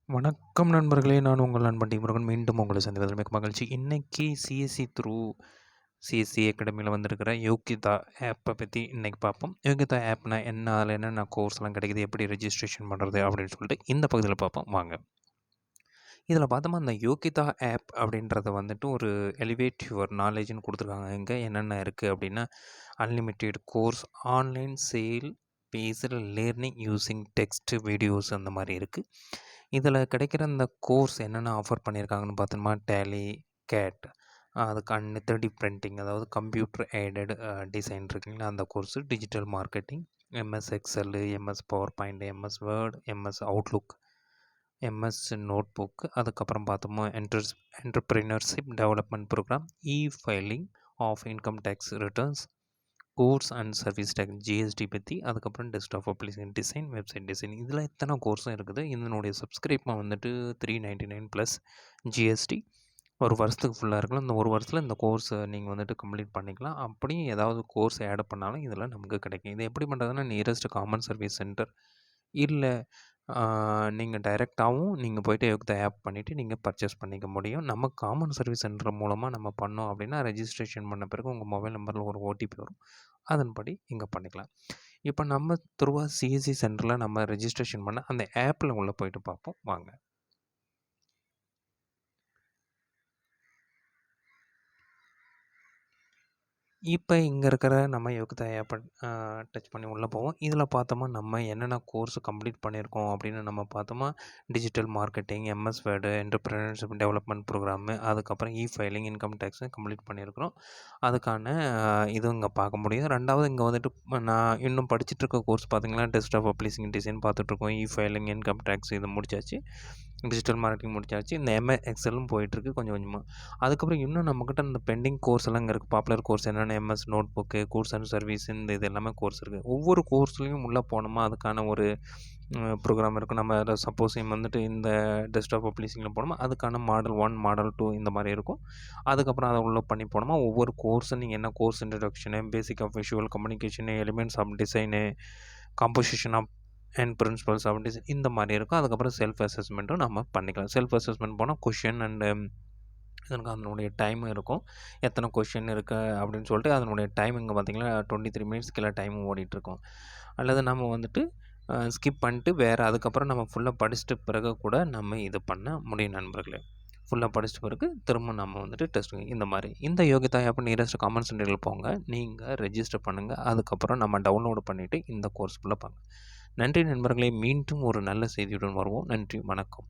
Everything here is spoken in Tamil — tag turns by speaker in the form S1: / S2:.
S1: வணக்கம் நண்பர்களே! நான் உங்கள் நண்பன் முருகன். மீண்டும் உங்களை சந்திப்பதில் மிக்க மகிழ்ச்சி. இன்னைக்கு சிஎஸ்சி த்ரூ சிஎஸ்சி அகாடமியில வந்திருக்கிற யோகிதா ஆப்ப பத்தி இன்னைக்கு பார்ப்போம். யோகிதா ஆப்னா என்ன? அதில என்னென்ன கோர்ஸ்லாம் கிடைக்குது? எப்படி ரெஜிஸ்ட்ரேஷன் பண்ணுறது? அப்படின்னு சொல்லிட்டு இந்த பகுதியில பார்ப்போம் வாங்க. இதில பார்த்தோமா இந்த யோகிதா ஆப் அப்படின்றத வந்துட்டு ஒரு எலிவேட் யுவர் நாலேஜ்ன்னு குடுத்துருக்காங்க. இங்க என்னென்ன இருக்குது அப்படின்னா, unlimited course, online sale based learning using text, videos அந்த மாரி இருக்கு. இதில கிடைக்கிற இந்த கோர்ஸ் என்னென்ன ஆஃபர் பண்ணியிருக்காங்கன்னு பார்த்தோம்னா, டேலி, கேட் அதுக்கு 3D பிரிண்டிங் அதாவது கம்ப்யூட்டர் எய்டட் டிசைன் இருக்குங்களா அந்த course, digital marketing, MS Excel, MS PowerPoint, MS Word, MS Outlook, MS notebook, அதுக்கப்புறம் பார்த்தோமா entrepreneurship development programme, filing of income tax returns, goods and service tax GST பற்றி, அதுக்கப்புறம் desktop application design, website design, இதில் இத்தனை கோர்ஸும் இருக்குது. இதனுடைய சப்ஸ்கிரிப்ஷன் வந்துட்டு $399 ப்ளஸ் ஜிஎஸ்டி. ஒரு வருஷத்துக்கு ஃபுல்லாக இருக்கலாம். இந்த ஒரு வருஷத்தில் இந்த கோர்ஸை நீங்கள் வந்துட்டு கம்ப்ளீட் பண்ணிக்கலாம். அப்படியும் ஏதாவது கோர்ஸ் ஆட் பண்ணாலும் இதில் நமக்கு கிடைக்கும். இது எப்படி பண்ணுறதுன்னா, நியரஸ்ட் காமன் சர்வீஸ் சென்டர் இல்லை நீங்கள் டைரெக்டாகவும் நீங்கள் போய்ட்டு யோகிதா ஆப் பண்ணிவிட்டு நீங்கள் பர்ச்சேஸ் பண்ணிக்க முடியும். நம்ம காமன் சர்வீஸ் சென்டர் மூலமாக நம்ம பண்ணோம் அப்படின்னா, ரெஜிஸ்ட்ரேஷன் பண்ண பிறகு உங்கள் மொபைல் நம்பரில் ஒரு ஓடிபி வரும். அதன்படி இங்கே பண்ணிக்கலாம். இப்போ நம்ம த்ரூவா சிஎஸ்சி சென்டரில் நம்ம ரெஜிஸ்ட்ரேஷன் பண்ண அந்த ஆப்பில் உள்ளே போயிட்டு பார்ப்போம் வாங்க. இப்போ இங்கே இருக்கிற நம்ம யோகிதா ஆப்பை டச் பண்ணி உள்ளே போவோம். இதில் பார்த்தோமா நம்ம என்னென்ன கோர்ஸ் கம்ப்ளீட் பண்ணியிருக்கோம் அப்படின்னு நம்ம பார்த்தோமா, digital marketing, MS Word, entrepreneurship development programme, அதுக்கப்புறம் ஃபைலிங், இன்கம் டேக்ஸு கம்ப்ளீட் பண்ணியிருக்கிறோம். அதுக்கான இதுவும் இங்கே பார்க்க முடியும். ரெண்டாவது இங்கே வந்துட்டு நான் இன்னும் படிச்சுட்டு இருக்க கோர்ஸ் பார்த்தீங்கன்னா, டெஸ்க்டாப் அப்ளிகேஷன் டிசைன் பார்த்துட்ருக்கோம். ஃபைலிங், இன்கம் டேக்ஸ் இது முடிச்சாச்சு. டிஜிட்டல் மார்க்கெட்டிங் முடிச்சாச்சு. இந்த எம்எஸ் எக்ஸலும் போயிட்டுருக்கு கொஞ்சம் கொஞ்சமாக. அதுக்கப்புறம் இன்னும் நம்மக்கிட்ட இந்த பெண்டிங் கோர்ஸ் எல்லாம் இங்கே இருக்குது. பாப்புலர் கோர்ஸ் என்னென்ன MS note book, course and service, இந்த இது எல்லாமே கோர்ஸ் இருக்குது. ஒவ்வொரு கோர்ஸ்லேயும் உள்ளே போனோமா அதுக்கான ஒரு ப்ரோக்ராம் இருக்கும். நம்ம அதை சப்போஸ் வந்துட்டு இந்த டெஸ்க்டாப் அப்ளிகேஷனில் போனோமா அதுக்கான மாடல் 1, மாடல் 2 இந்த மாதிரி இருக்கும். அதுக்கப்புறம் அதை உள்ளே பண்ணி போனோமா ஒவ்வொரு கோர்ஸும் நீங்கள் என்ன course introduction, basic of visual communication, elements of design, composition of and principles of design இந்த மாதிரி இருக்கும். அதுக்கப்புறம் செல்ஃப் அசஸ்மெண்ட்டும் நம்ம பண்ணிக்கலாம். செல்ஃப் அசஸ்மெண்ட் போனால் கொஷின் அண்டு இதற்கு அதனுடைய டைமும் இருக்கும். எத்தனை கொஷின் இருக்குது அப்படின்னு சொல்லிட்டு அதனுடைய டைம் இங்கே பார்த்தீங்கன்னா 23 மினிட்ஸ் கீழே டைமும் ஓடிட்டுருக்கும். அல்லது நம்ம வந்துட்டு ஸ்கிப் பண்ணிட்டு வேறு அதுக்கப்புறம் நம்ம ஃபுல்லாக படிச்சுட்டு பிறகு கூட நம்ம இது பண்ண முடியும் நண்பர்களே. ஃபுல்லாக படிச்சுட்டு பிறகு திரும்ப நம்ம வந்துட்டு டெஸ்ட் இந்த மாதிரி இந்த யோகிதா ஆப் நியரஸ்ட் காமன் சென்டரில் போங்க. நீங்கள் ரெஜிஸ்டர் பண்ணுங்கள். அதுக்கப்புறம் நம்ம டவுன்லோடு பண்ணிவிட்டு இந்த கோர்ஸ் ஃபுல்லாக பாருங்கள். நன்றி நண்பர்களே. மீண்டும் ஒரு நல்ல செய்தியுடன் வருவோம். நன்றி, வணக்கம்.